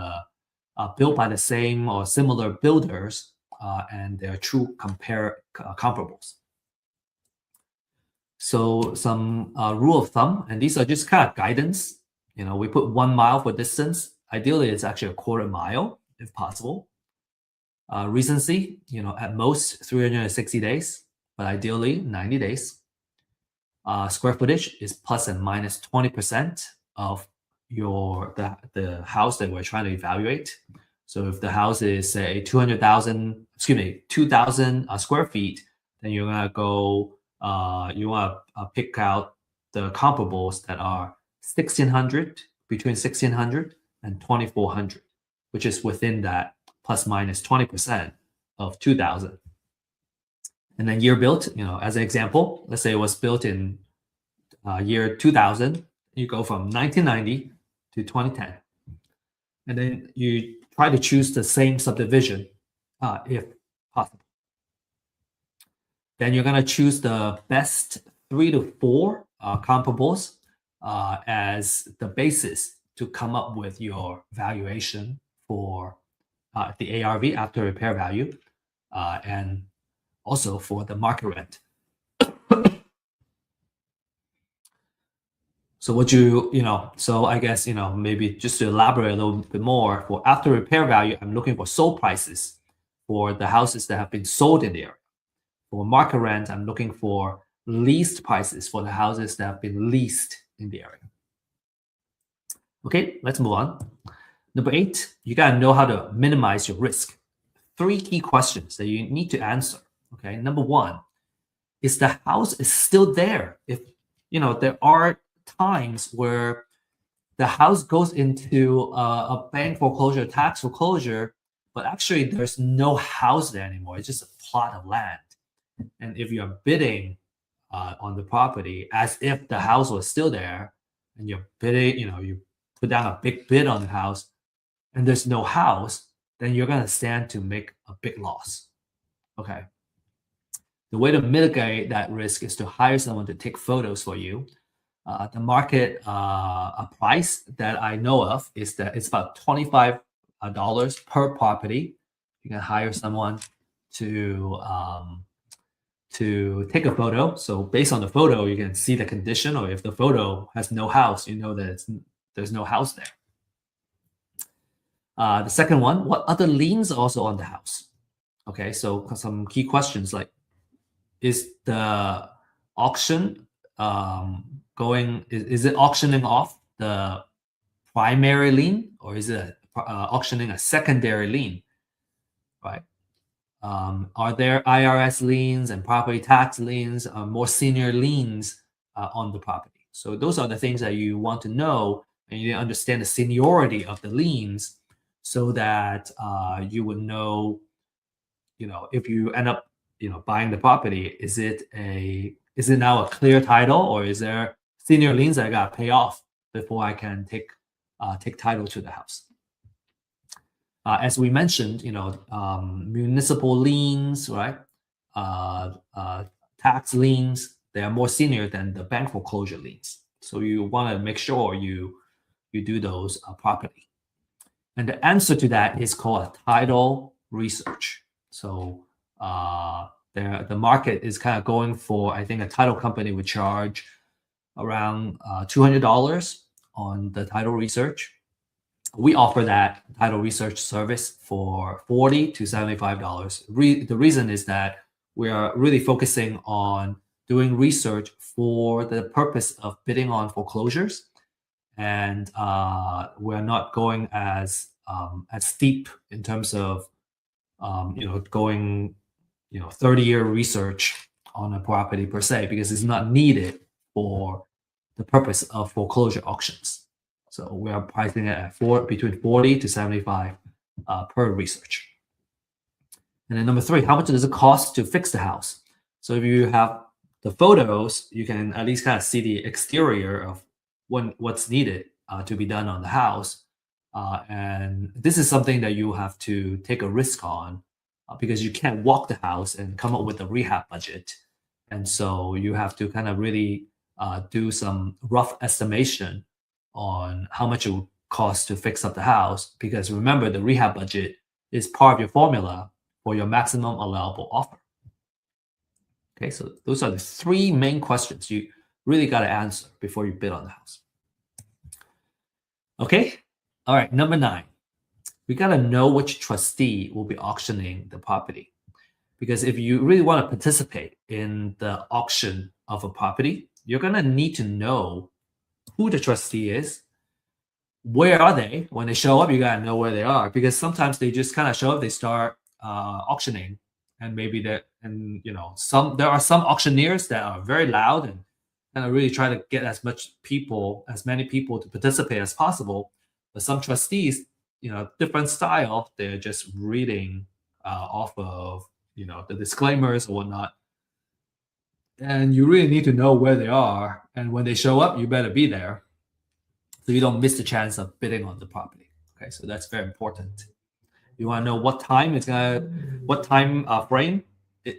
built by the same or similar builders, and they're true comparables. So some rule of thumb, and these are just kind of guidance. We put 1 mile for distance. Ideally, it's actually a quarter mile if possible. Recency, at most 360 days, but ideally 90 days. Square footage is plus and minus 20% of the house that we're trying to evaluate. So if the house is say 2,000 square feet, then you're gonna go. You want to pick out the comparables that are 1,600, between 1,600 and 2,400, which is within that plus minus 20% of 2,000. And then year built, as an example, let's say it was built in year 2000. You go from 1990 to 2010, and then you try to choose the same subdivision if possible. Then you're going to choose the best 3 to 4 comparables as the basis to come up with your valuation for the ARV, after repair value, and also for the market rent. So so I guess, maybe just to elaborate a little bit more, for after repair value, I'm looking for sold prices for the houses that have been sold in the area. For market rent, I'm looking for leased prices for the houses that have been leased in the area. Okay, let's move on. Number 8, you gotta know how to minimize your risk. 3 key questions that you need to answer. Okay, number 1, is the house is still there? If there are times where the house goes into a bank foreclosure, tax foreclosure, but actually there's no house there anymore. It's just a plot of land. And if you're bidding on the property as if the house was still there, and you're bidding, you put down a big bid on the house, and there's no house, then you're going to stand to make a big loss. Okay. The way to mitigate that risk is to hire someone to take photos for you. The market a price that I know of is that it's about $25 per property. You can hire someone to take a photo. So based on the photo, you can see the condition, or if the photo has no house, you know that there's no house there. The second one, what other liens are also on the house? Okay, so some key questions like, is the auction is it auctioning off the primary lien, or is it auctioning a secondary lien, right? Are there IRS liens and property tax liens, more senior liens on the property? So those are the things that you want to know, and you understand the seniority of the liens, so that you would know, if you end up, buying the property, is it now a clear title, or is there senior liens that I got to pay off before I can take title to the house? As we mentioned, municipal liens, right? Tax liens, they are more senior than the bank foreclosure liens. So you want to make sure you do those properly. And the answer to that is called a title research. So the market is kind of going for, I think a title company would charge around $200 on the title research. We offer that title research service for $40 to $75. The reason is that we are really focusing on doing research for the purpose of bidding on foreclosures, and we're not going as steep in terms of going 30-year research on a property per se, because it's not needed for the purpose of foreclosure auctions. So we are pricing it at between 40 to 75 per research. And then number 3, how much does it cost to fix the house? So if you have the photos, you can at least kind of see the exterior of what's needed to be done on the house. And this is something that you have to take a risk on, because you can't walk the house and come up with a rehab budget. And so you have to kind of really do some rough estimation on how much it would cost to fix up the house, because remember, the rehab budget is part of your formula for your maximum allowable offer. Okay, so those are the 3 main questions you really got to answer before you bid on the house. Okay, all right, number 9. We got to know which trustee will be auctioning the property. Because if you really want to participate in the auction of a property, you're going to need to know who the trustee is. Where are they? When they show up, you got to know where they are, because sometimes they just kind of show up, they start auctioning, and maybe there are some auctioneers that are very loud and kind of really try to get as many people to participate as possible. But some trustees, different style, they're just reading off of the disclaimers or whatnot, and you really need to know where they are, and when they show up, you better be there, so you don't miss the chance of bidding on the property. Okay, so that's very important. You want to know what time frame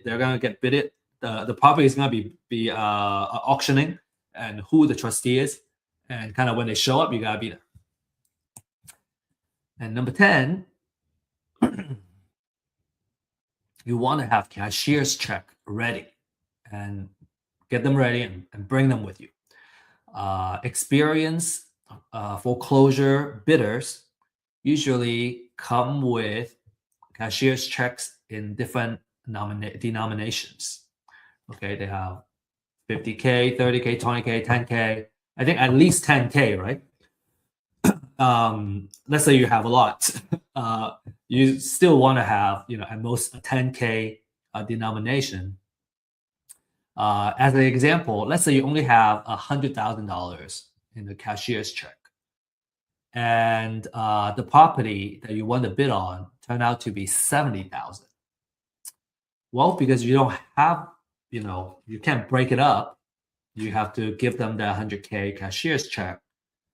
they're gonna get bidded. The property is gonna be auctioning, and who the trustee is, and kind of when they show up, you gotta be there. And number 10, you want to have cashier's check ready, and get them ready and bring them with you. Experienced foreclosure bidders usually come with cashier's checks in different denominations. Okay, they have 50K, 30K, 20K, 10K. I think at least 10K, right? Let's say you have a lot. You still want to have, at most a 10K denomination. As an example, let's say you only have $100,000 in the cashier's check, and the property that you want to bid on turned out to be 70,000. Well, because you don't have, you can't break it up. You have to give them the 100K cashier's check.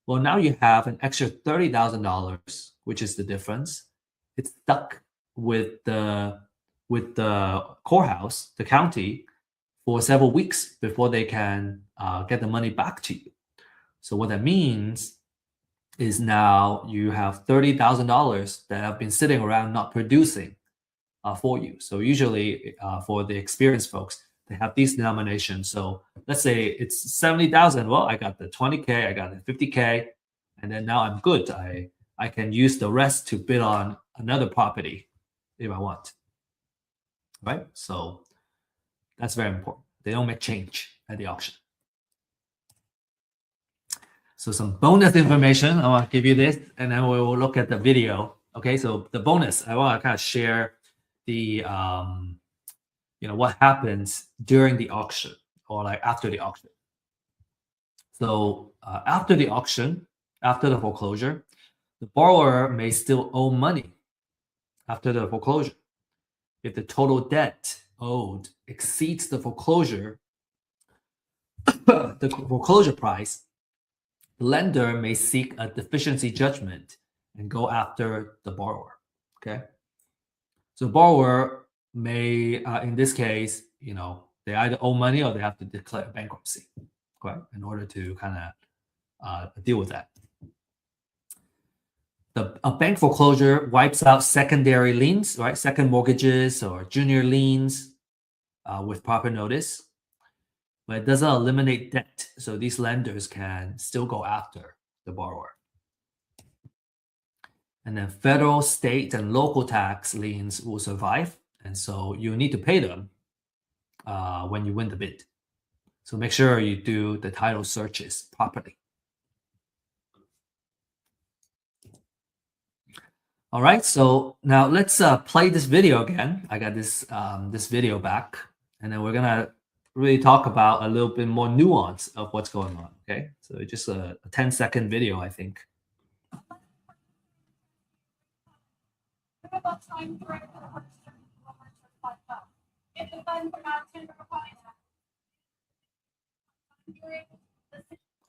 Well, now you have an extra $30,000, which is the difference. It's stuck with the courthouse, the county, for several weeks before they can get the money back to you. So what that means is now you have $30,000 that have been sitting around not producing for you. So usually for the experienced folks, they have these denominations. So let's say it's 70,000. Well, I got the 20K, I got the 50K, and then now I'm good. I can use the rest to bid on another property if I want. Right? So that's very important. They don't make change at the auction. So some bonus information, I want to give you this, and then we will look at the video. Okay, so the bonus, I want to kind of share the what happens during the auction or like after the auction. So after the auction, after the foreclosure, the borrower may still owe money after the foreclosure. If the total debt owed exceeds the foreclosure price, the lender may seek a deficiency judgment and go after the borrower. Okay, so the borrower may, in this case, they either owe money or they have to declare bankruptcy, right, in order to kind of deal with that. A bank foreclosure wipes out secondary liens, right, second mortgages or junior liens with proper notice, but it doesn't eliminate debt. So these lenders can still go after the borrower. And then federal, state, and local tax liens will survive. And so you need to pay them when you win the bid. So make sure you do the title searches properly. All right, so now let's play this video again. I got this this video back, and then we're gonna really talk about a little bit more nuance of what's going on. Okay, so it's just a 10-second video, I think.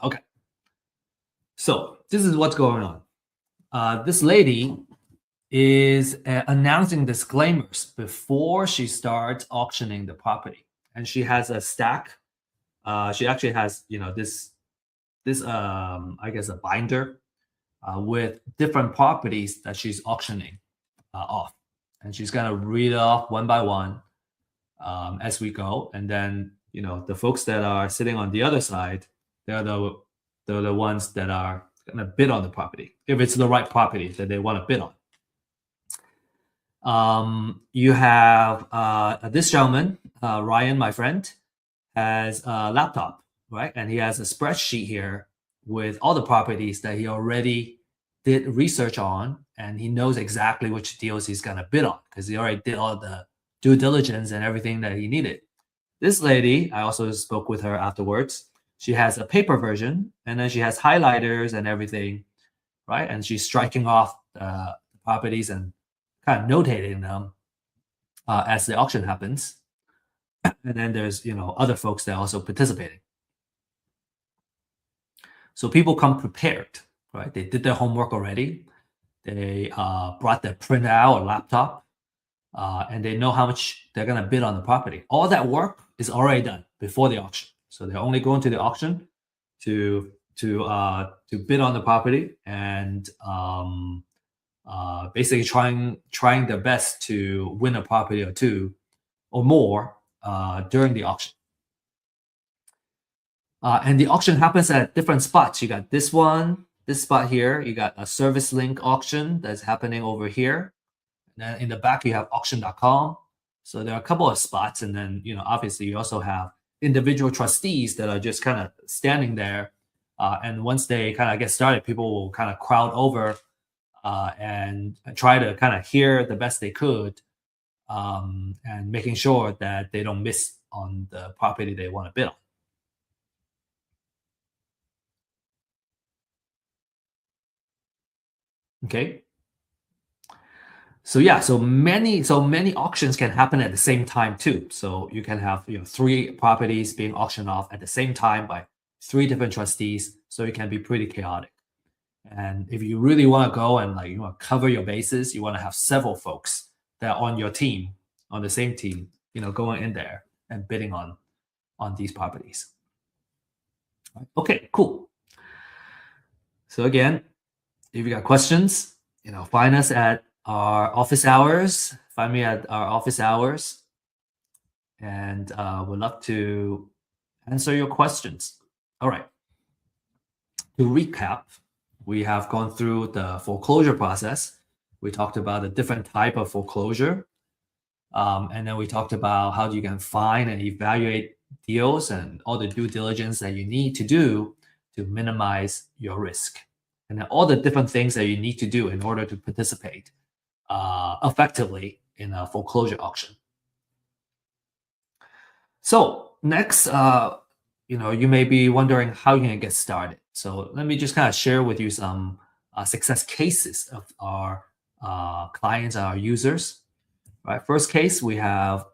Okay, so this is what's going on. This lady is announcing disclaimers before she starts auctioning the property, and she has a stack. She actually has, this I guess a binder with different properties that she's auctioning off, and she's gonna read it off one by one as we go, and then the folks that are sitting on the other side, they're the ones that are gonna bid on the property if it's the right property that they want to bid on. You have this gentleman, Ryan, my friend, has a laptop, right? And he has a spreadsheet here with all the properties that he already did research on, and he knows exactly which deals he's going to bid on because he already did all the due diligence and everything that he needed. This lady, I also spoke with her afterwards. She has a paper version, and then she has highlighters and everything, right? And she's striking off the properties and kind of notating them as the auction happens. And then there's other folks that are also participating. So people come prepared, right? They did their homework already. They brought their printout or laptop, and they know how much they're gonna bid on the property. All that work is already done before the auction. So they're only going to the auction to bid on the property and basically trying their best to win a property or two or more during the auction. And the auction happens at different spots. You got this one, this spot here. You got a service link auction that's happening over here. And then in the back, you have auction.com. So there are a couple of spots. And then, obviously you also have individual trustees that are just kind of standing there. And once they kind of get started, people will kind of crowd over and try to kind of hear the best they could and making sure that they don't miss on the property they want to bid on. Okay. So yeah, so many auctions can happen at the same time too. So you can have three properties being auctioned off at the same time by three different trustees. So it can be pretty chaotic. And if you really want to go and like you want to cover your bases, you want to have several folks that are on your team, on the same team, going in there and bidding on these properties. Okay, cool. So again, if you got questions, find us at our office hours. Find me at our office hours, and we'd love to answer your questions. All right. To recap, we have gone through the foreclosure process. We talked about the different type of foreclosure, and then we talked about how you can find and evaluate deals and all the due diligence that you need to do to minimize your risk, and then all the different things that you need to do in order to participate effectively in a foreclosure auction. So next, you may be wondering how you can get started. So let me just kind of share with you some success cases of our clients, our users. Right, first case, we have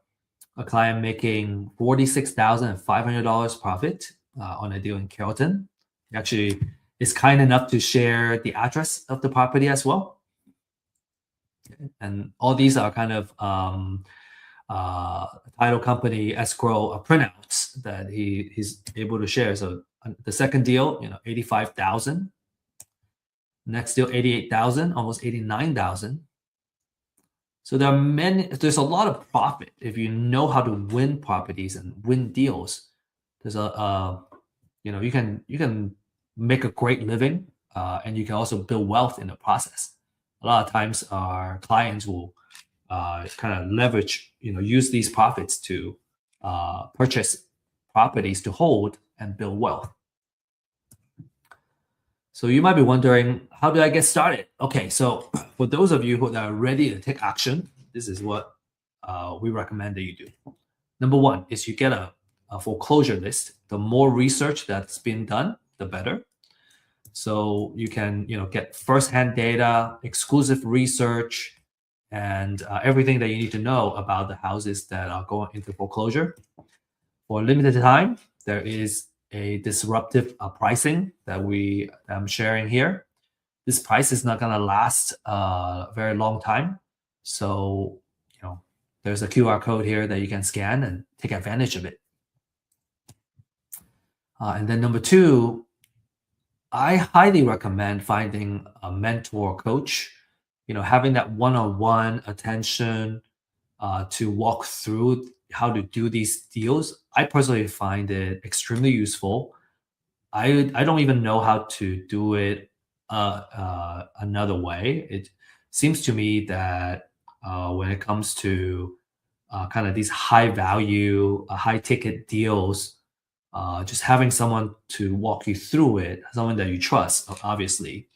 a client making $46,500 profit on a deal in Carrollton. He actually is kind enough to share the address of the property as well. And all these are kind of title company escrow printouts that he's able to share. So the second deal, 85,000. Next deal, 88,000, almost 89,000. So there's a lot of profit if you know how to win properties and win deals. There's you can make a great living, and you can also build wealth in the process. A lot of times our clients will kind of leverage, use these profits to purchase properties to hold and build wealth. So you might be wondering, how do I get started? Okay, so for those of you who are ready to take action, this is what we recommend that you do. Number one is you get a foreclosure list. The more research that's been done, the better. So you can, get firsthand data, exclusive research, and everything that you need to know about the houses that are going into foreclosure. For a limited time, there is a disruptive pricing that I'm sharing here. This price is not going to last a very long time. So, there's a QR code here that you can scan and take advantage of it. And then number two, I highly recommend finding a mentor coach, having that one-on-one attention to walk through how to do these deals. I personally find it extremely useful. I don't even know how to do it another way. It seems to me that when it comes to kind of these high value, high ticket deals, just having someone to walk you through it, someone that you trust, obviously,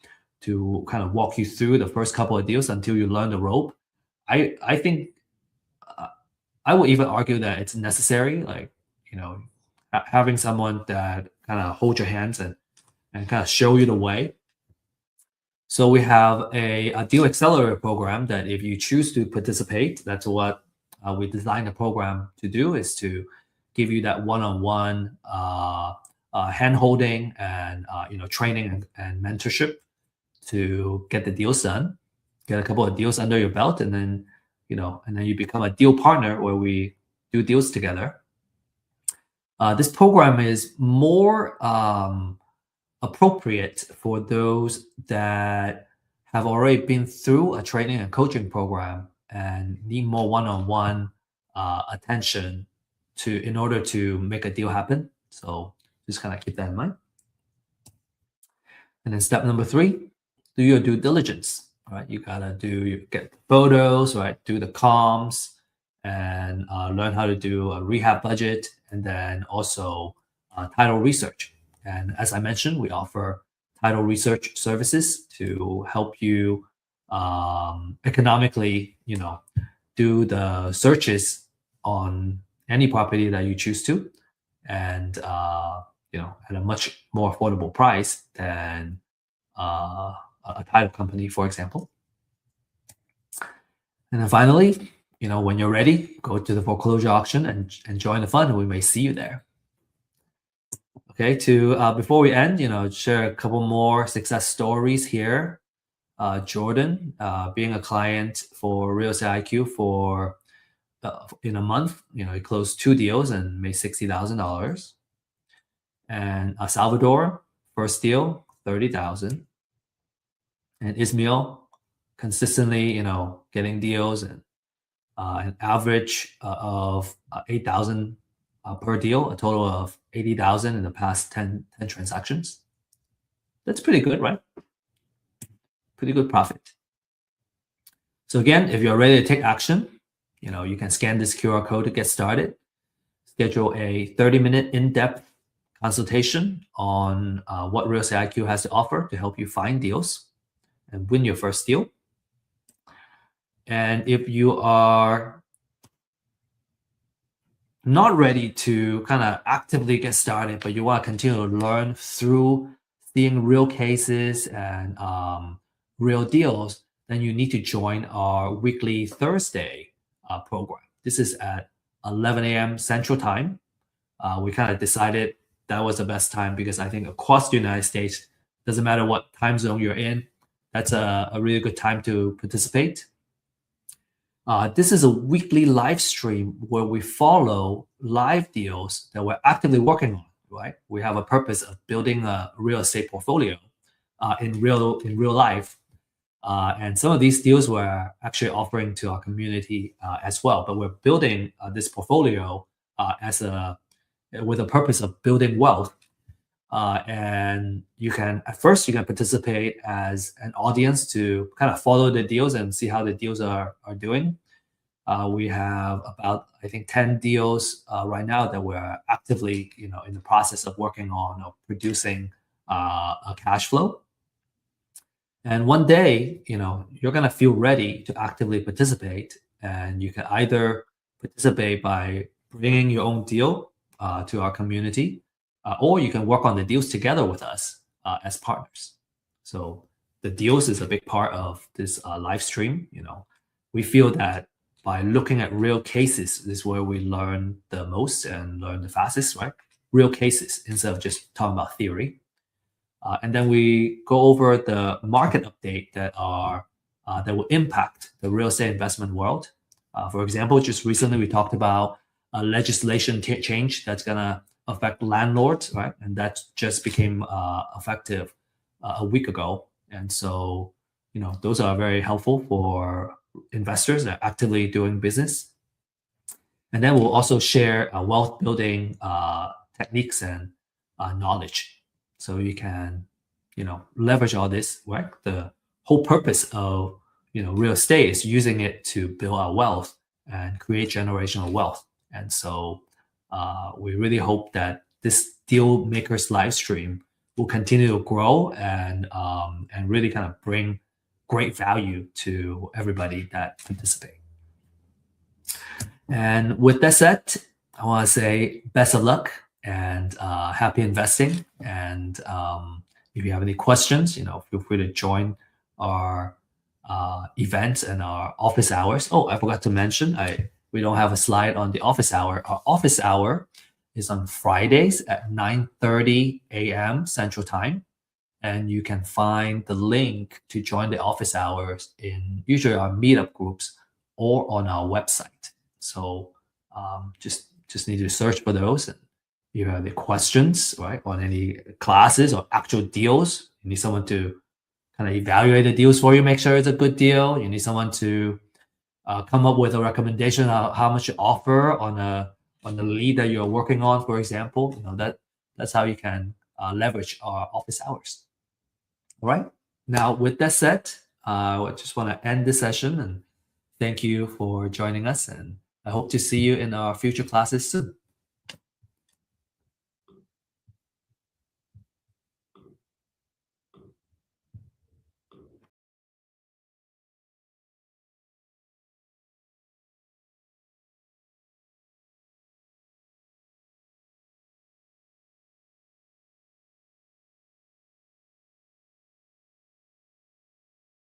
to kind of walk you through the first couple of deals until you learn the rope. I think I would even argue that it's necessary, like, having someone that kind of hold your hands and kind of show you the way. So we have a deal accelerator program that if you choose to participate, that's what we designed the program to do, is to give you that one-on-one hand holding and training and mentorship to get the deals done, get a couple of deals under your belt, and then you become a deal partner where we do deals together. This program is more appropriate for those that have already been through a training and coaching program and need more one-on-one attention in order to make a deal happen. So just kind of keep that in mind. And then step number three, do your due diligence. Right, you gotta get photos, right? Do the comms, and learn how to do a rehab budget, and then also title research. And as I mentioned, we offer title research services to help you economically, do the searches on any property that you choose to, and at a much more affordable price than a title company, for example. And then finally, when you're ready, go to the foreclosure auction and join the fund. We may see you there. Okay, before we end, share a couple more success stories here. Jordan, being a client for Real Estate IQ for in a month, he closed 2 deals and made $60,000. And Salvador, first deal, 30,000. And Ismail, consistently, getting deals and an average of 8,000 per deal, a total of 80,000 in the past 10 transactions. That's pretty good, right? Pretty good profit. So again, if you're ready to take action, you can scan this QR code to get started. Schedule a 30-minute in-depth consultation on what Real Estate IQ has to offer to help you find deals and win your first deal. And if you are not ready to kind of actively get started, but you want to continue to learn through seeing real cases and real deals, then you need to join our weekly Thursday program. This is at 11 a.m. Central Time. We kind of decided that was the best time because I think across the United States, doesn't matter what time zone you're in, that's a really good time to participate. This is a weekly live stream where we follow live deals that we're actively working on, right? We have a purpose of building a real estate portfolio in real life. And some of these deals we're actually offering to our community as well. But we're building this portfolio with a purpose of building wealth. And at first you can participate as an audience to kind of follow the deals and see how the deals are doing. We have about, I think, 10 deals right now that we're actively, in the process of working on or producing a cash flow. And one day, you're going to feel ready to actively participate. And you can either participate by bringing your own deal to our community, or you can work on the deals together with us as partners. So the deals is a big part of this live stream. We feel that by looking at real cases is where we learn the most and learn the fastest, right? Real cases instead of just talking about theory. And then we go over the market update that will impact the real estate investment world. For example, just recently we talked about a legislation change that's going to affect landlords, right? And that just became effective a week ago. And so, those are very helpful for investors that are actively doing business. And then we'll also share wealth building techniques and knowledge. So you can, leverage all this, right? The whole purpose of, real estate is using it to build our wealth and create generational wealth. And so we really hope that this Deal Makers live stream will continue to grow and really kind of bring great value to everybody that participate. And with that said, I want to say best of luck and happy investing. And if you have any questions, feel free to join our events and our office hours. Oh, I forgot to mention, we don't have a slide on the office hour. Our office hour is on Fridays at 9:30 a.m. Central Time. And you can find the link to join the office hours in usually our meetup groups or on our website. So just need to search for those. And if you have any questions, right, on any classes or actual deals, you need someone to kind of evaluate the deals for you, make sure it's a good deal. You need someone to come up with a recommendation of how much you offer on the lead that you're working on, for example. That's how you can leverage our office hours. All right. Now, with that said, I just want to end this session and thank you for joining us. And I hope to see you in our future classes soon.